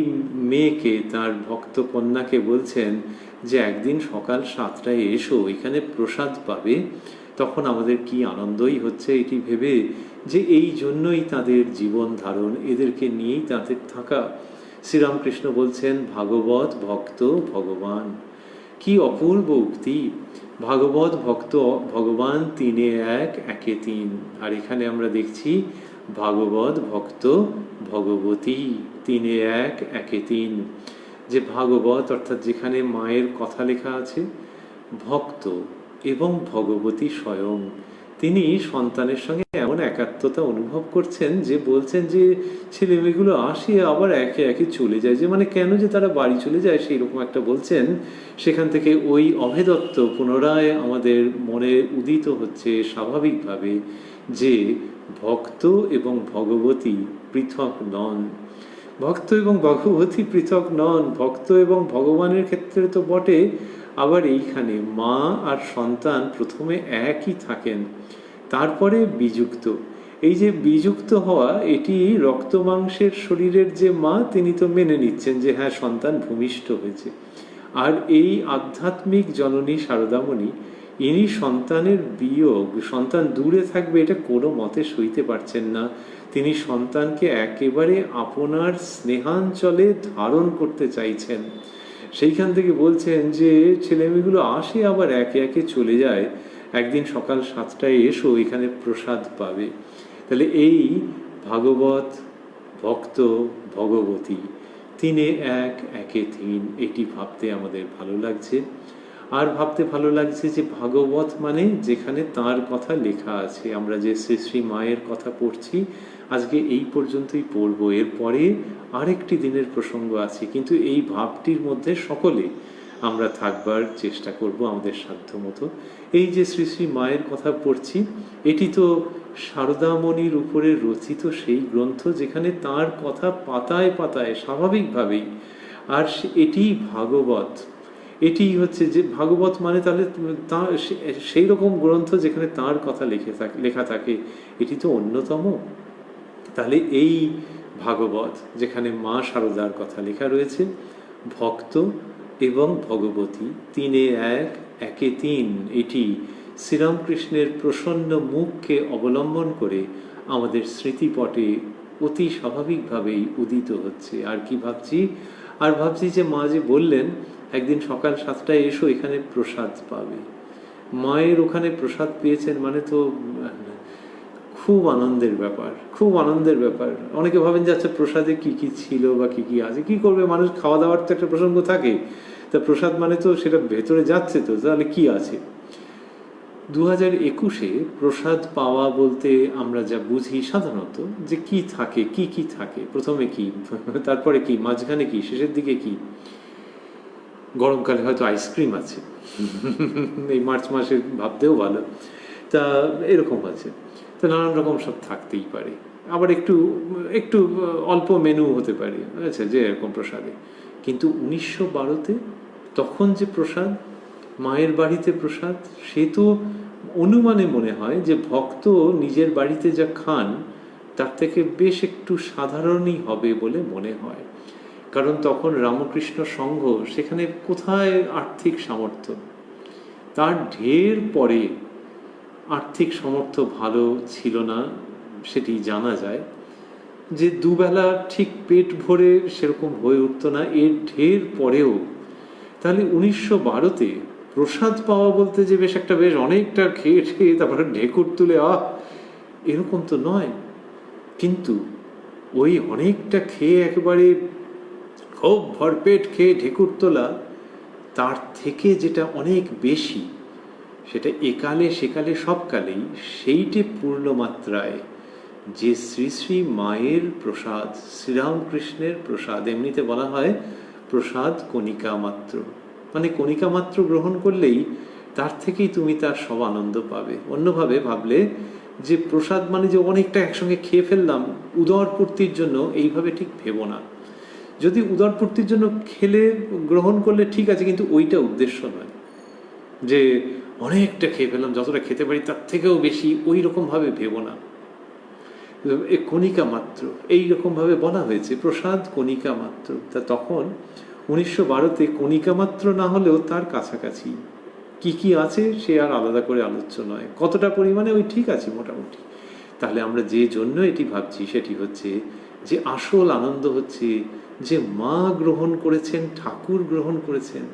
মেয়েকে, তার ভক্ত কন্যাকে বলছেন যে একদিন সকাল 7টায় এসো, এখানে প্রসাদ পাবে, তখন আমাদের কি আনন্দই হচ্ছে এটি ভেবে যে এই জন্যই তাদের জীবন ধারণ, এদেরকে নিয়েই তাদের থাকা। শ্রীরামকৃষ্ণ বলছেন ভাগবত ভক্ত ভগবান, কি অপূর্ব উক্তি। ভাগবত ভক্ত ভগবান, তিনে এক একে তিন। আর এখানে আমরা দেখছি ভাগবত ভক্ত ভগবতী, তিনে এক একে তিন। যে ভাগবত অর্থাৎ যেখানে মায়ের কথা লেখা আছে, ভক্ত এবং ভগবতী স্বয়ং, তিনি সন্তানের সঙ্গে এমন একাত্মতা অনুভব করছেন যে বলছেন যে ছেলে মেয়েগুলো আসে আবার একে একে চলে যায়, যে মানে কেন যে তারা বাড়ি চলে যায় সেই রকম একটা বলছেন। সেখান থেকে ওই অভেদত্ব পুনরায় আমাদের মনে উদিত হচ্ছে স্বাভাবিকভাবে, যে ভক্ত এবং ভগবতী পৃথক নন। ভক্ত এবং ভগবতী পৃথক নন, ভক্ত এবং ভগবানের ক্ষেত্রে তো বটে, আবার এইখানে মা আর সন্তান প্রথমে একই থাকেন, তারপরে বিযুক্ত। এই যে বিযুক্ত হওয়া, এটি রক্ত মাংসের শরীরের যে মা, তিনি তো মেনে নিচ্ছেন যে হ্যাঁ সন্তান ভূমিষ্ঠ হয়েছে। আর এই আধ্যাত্মিক জননী শারদামণি, ইনি সন্তানের বিয়োগ, সন্তান দূরে থাকবে এটা কোনো মতে সইতে পারছেন না। তিনি সন্তানকে একেবারে আপনার স্নেহাঞ্চলে ধারণ করতে চাইছেন। সেইখান থেকে বলছেন যে ছেলেমেয়েগুলো আসে আবার একে একে চলে যায়, একদিন সকাল 7টায় এসো, এখানে প্রসাদ পাবে। তাহলে এই ভাগবত ভক্ত ভগবতী, তিনে এক একে তিন, এটি ভাবতে আমাদের ভালো লাগছে। আর ভাবতে ভালো লাগছে যে ভাগবত মানে যেখানে তার কথা লেখা আছে। আমরা যে শ্রী শ্রী মায়ের কথা পড়ছি, আজকে এই পর্যন্তই পড়বো, এরপরে আরেকটি দিনের প্রসঙ্গ আছে, কিন্তু এই ভাবটির মধ্যে সকলে আমরা থাকবার চেষ্টা করব আমাদের সাধ্য মতো। এই যে শ্রী শ্রী মায়ের কথা পড়ছি, এটি তো শারদামণির উপরে রচিত সেই গ্রন্থ যেখানে তার কথা পাতায় পাতায় স্বাভাবিকভাবেই। আর এটি ভাগবত, এটি হচ্ছে যে ভাগবত মানে, তাহলে তার সেই রকম গ্রন্থ যেখানে তার কথা লেখা থাকে, এটি তো অন্যতম। তাহলে এই ভাগবত যেখানে মা শারদার কথা লেখা রয়েছে, ভক্ত এবং ভগবতী তিনে এক, একে তিন, এটি শ্রীরামকৃষ্ণের প্রসন্ন মুখকে অবলম্বন করে আমাদের স্মৃতিপটে অতি স্বাভাবিকভাবেই উদিত হচ্ছে। আর কি ভাবছি, আর ভাবছি যে মা যে বললেন একদিন সকাল 7টায় এসো, এখানে প্রসাদ পাবে। মায়ের ওখানে প্রসাদ পেয়েছেন মানে তো খুব আনন্দের ব্যাপার, খুব আনন্দের ব্যাপার। অনেকে ভাবেন যে আচ্ছা প্রসাদে কি কি ছিল বা কি কি আছে, কি করবে মানুষ, খাওয়া দাওয়ার তো একটা প্রসঙ্গ থাকে, তা প্রসাদ মানে তো সেটা ভেতরে যাচ্ছে, তো তাহলে কি আছে। 2021-এ প্রসাদ পাওয়া বলতে আমরা যা বুঝি সাধারণত যে কি থাকে, কি কি থাকে, প্রথমে কি, তারপরে কি, মাঝখানে কি, শেষের দিকে কি। গরমকালে হয়তো আইসক্রিম আছে, এই মার্চ মাসে ভাবতেও ভালো, তা এরকম আছে, তো নানান রকম সব থাকতেই পারে। আবার একটু একটু অল্প মেনু হতে পারে, আচ্ছা, যে এরকম প্রসাদে। কিন্তু 1912-তে তখন যে প্রসাদ, মায়ের বাড়িতে প্রসাদ, সে তো অনুমানে মনে হয় যে ভক্ত নিজের বাড়িতে যা খান তার থেকে বেশ একটু সাধারণই হবে বলে মনে হয়। কারণ তখন রামকৃষ্ণ সংঘ, সেখানে কোথায় আর্থিক সামর্থ্য, তার ঢের পরে আর্থিক সামর্থ্য ভালো ছিল না, সেটি জানা যায়। যে দুবেলা ঠিক পেট ভরে সেরকম হয়ে উঠত না, এর ঢের পরেও। তাহলে 1912-তে প্রসাদ পাওয়া বলতে যে বেশ একটা, বেশ অনেকটা খেয়ে খেয়ে তারপরে ঢেকুর তুলে এরকম তো নয়। কিন্তু ওই অনেকটা খেয়ে একেবারে খুব ভরপেট খেয়ে ঢেকুর তোলা, তার থেকে যেটা অনেক বেশি, সেটা একালে সেকালে সবকালেই সেইটি পূর্ণ মাত্রায় যে শ্রী শ্রী মায়ের প্রসাদ, শ্রীরামকৃষ্ণের প্রসাদ। এমনিতে বলা হয় প্রসাদ কণিকা মাত্র, মানে কণিকা মাত্র গ্রহণ করলেই তার থেকেই তুমি তার সব আনন্দ পাবে। অন্যভাবে ভাবলে যে প্রসাদ মানে যে অনেকটা একসঙ্গে খেয়ে ফেললাম উদরপূর্তির জন্য, এইভাবে ঠিক ভেবো না। যদি উদরপূর্তির জন্য খেলে গ্রহণ করলে ঠিক আছে, কিন্তু ওইটা উদ্দেশ্য নয় যে অনেকটা খেয়ে ফেললাম, যতটা খেতে পারি তার থেকেও বেশি, ওই রকমভাবে ভেবো না। কণিকা মাত্র এইরকম ভাবে বলা হয়েছে, প্রসাদ কণিকা মাত্র। তা তখন 1912-তে কণিকা মাত্র না হলেও তার কাছাকাছি। কি কি আছে সে আর আলাদা করে আলোচ্য নয়, কতটা পরিমাণে ওই ঠিক আছে মোটামুটি। তাহলে আমরা যে জন্য এটি ভাবছি সেটি হচ্ছে যে আসল আনন্দ হচ্ছে যে মা গ্রহণ করেছেন, ঠাকুর গ্রহণ করেছেন।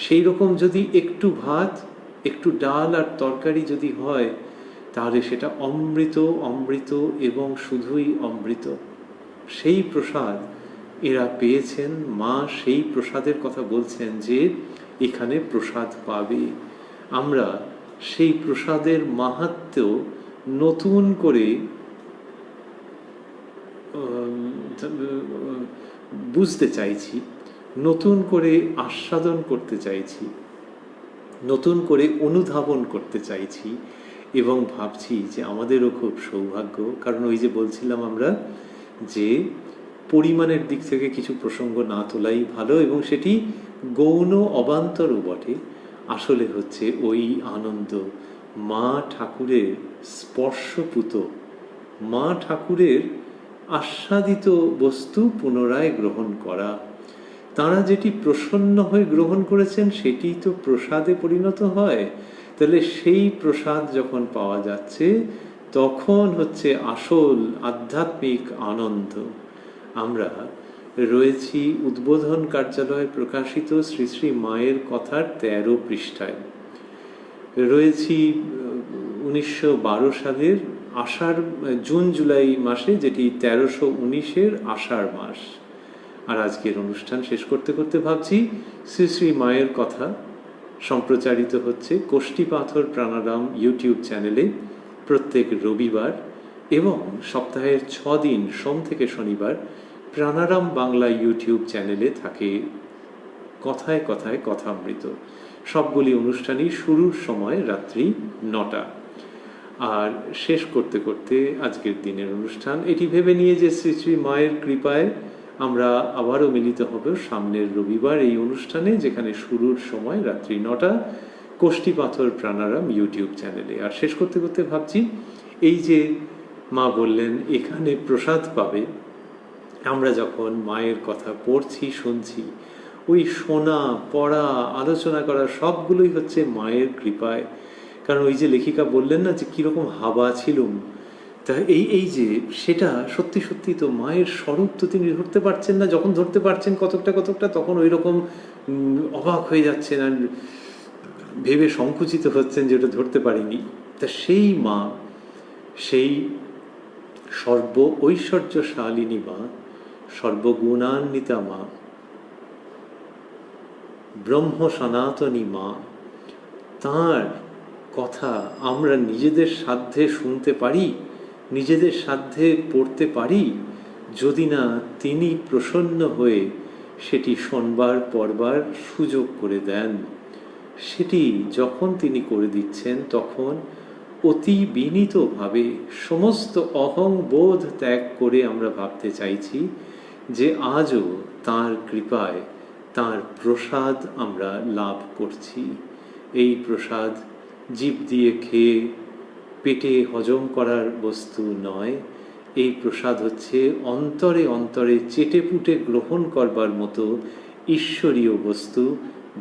সেই রকম যদি একটু ভাত, একটু ডাল আর তরকারি যদি হয়, তাহলে সেটা অমৃত, অমৃত এবং শুধুই অমৃত। সেই প্রসাদ এরা পেয়েছেন, মা সেই প্রসাদের কথা বলছেন যে এখানে প্রসাদ পাবে। আমরা সেই প্রসাদের মাহাত্ম্য নতুন করে বুঝতে চাইছি, নতুন করে আস্বাদন করতে চাইছি, নতুন করে অনুধাবন করতে চাইছি, এবং ভাবছি যে আমাদেরও খুব সৌভাগ্য। কারণ ওই যে বলছিলাম আমরা যে পরিমাণের দিক থেকে কিছু প্রসঙ্গ না তোলাই ভালো, এবং সেটি গৌণ অবান্তরও বটে। আসলে হচ্ছে ওই আনন্দ, মা ঠাকুরের স্পর্শপুত, মা ঠাকুরের আস্বাদিত বস্তু পুনরায় গ্রহণ করা। তাঁরা যেটি প্রসন্ন হয়ে গ্রহণ করেছেন সেটি তো প্রসাদে পরিণত হয়। তাহলে সেই প্রসাদ যখন পাওয়া যাচ্ছে তখন হচ্ছে আসল আধ্যাত্মিক আনন্দ। আমরা রয়েছি উদ্বোধন কার্যালয়ে প্রকাশিত শ্রী শ্রী মায়ের কথার 13 পৃষ্ঠায়, রয়েছি 1912 সালের আষাঢ়, জুন জুলাই মাসে, যেটি 1319-এর আষাঢ় মাস। আর আজকের অনুষ্ঠান শেষ করতে করতে ভাবছি শ্রী শ্রী মায়ের কথা সম্প্রচারিত হচ্ছে কোষ্ঠী পাথর প্রাণারাম ইউটিউব চ্যানেলে প্রত্যেক রবিবার, এবং সপ্তাহের 6 দিন সোম থেকে শনিবার প্রাণারাম বাংলা ইউটিউব চ্যানেলে থাকে কথায় কথায় কথামৃত। সবগুলি অনুষ্ঠানই শুরুর সময় রাত্রি 9টা। আর শেষ করতে করতে আজকের দিনের অনুষ্ঠান এটি ভেবে নিয়ে যে শ্রী শ্রী মায়ের কৃপায় আমরা আবারও মিলিত হব সামনের রবিবার এই অনুষ্ঠানে, যেখানে শুরুর সময় রাত্রি 9টা, কোষ্ঠী পাথর প্রাণারাম ইউটিউব চ্যানেলে। আর শেষ করতে করতে ভাবছি, এই যে মা বললেন এখানে প্রসাদ পাবে, আমরা যখন মায়ের কথা পড়ছি শুনছি, ওই শোনা পড়া আলোচনা করা সবগুলোই হচ্ছে মায়ের কৃপায়। কারণ ওই যে লেখিকা বললেন না যে কীরকম হাবা ছিলুম, তা এই যে সেটা সত্যি সত্যি তো মায়ের স্বরূপ তো তিনি ধরতে পারছেন না। যখন ধরতে পারছেন কতকটা তখন ওই রকম অবাক হয়ে যাচ্ছেন আর ভেবে সংকুচিত হচ্ছেন যে ওটা ধরতে পারিনি। তা সেই মা, সেই সর্ব ঐশ্বর্যশালিনী মা, সর্বগুণান্বিতা মা, ব্রহ্ম সনাতনী মা, তাঁর কথা আমরা নিজেদের সাধ্যে শুনতে পারি, নিজেদের সাধ্যে পড়তে পারি, যদি না তিনি প্রসন্ন হয়ে সেটি শোনবার পড়বার সুযোগ করে দেন। সেটি যখন তিনি করে দিচ্ছেন তখন অতি বিনীতভাবে সমস্ত অহংবোধ ত্যাগ করে আমরা ভাবতে চাইছি যে আজও তাঁর কৃপায় তাঁর প্রসাদ আমরা লাভ করছি। এই প্রসাদ জিভ দিয়ে খেয়ে পেটে হজম করার বস্তু নয়, এই প্রসাদ হচ্ছে অন্তরে অন্তরে চেটেপুটে গ্রহণ করবার মতো ঈশ্বরীয় বস্তু,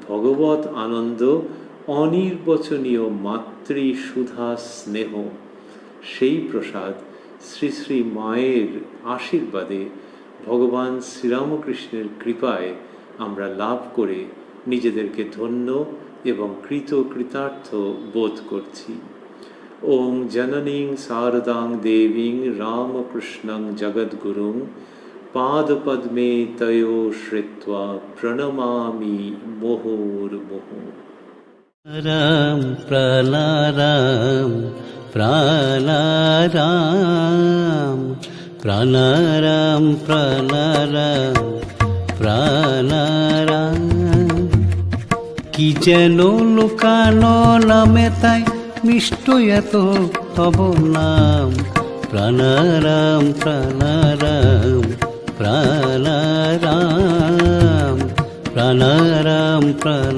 ভগবত আনন্দ, অনির্বচনীয় মাতৃ সুধা স্নেহ। সেই প্রসাদ শ্রী শ্রী মায়ের আশীর্বাদে, ভগবান শ্রীরামকৃষ্ণের কৃপায় আমরা লাভ করে নিজেদেরকে ধন্য এবং কৃতার্থ বোধ করছি। ওং জননীং শারদাং দেবীং রামকৃষ্ণং জগদ্গুরুং পাদপদ্মে তয়ো শ্রিত্বা প্রণমামি মুহুর্মুহু। রাম প্রাণারাম প্রাণারাম প্রাণারাম প্রাণারাম প্রাণারাম। কি যেন লুকানো নামে তাই মিষ্ট এত তব নাম। প্রাণারাম প্রাণারাম প্রাণারাম প্রাণারাম প্রাণ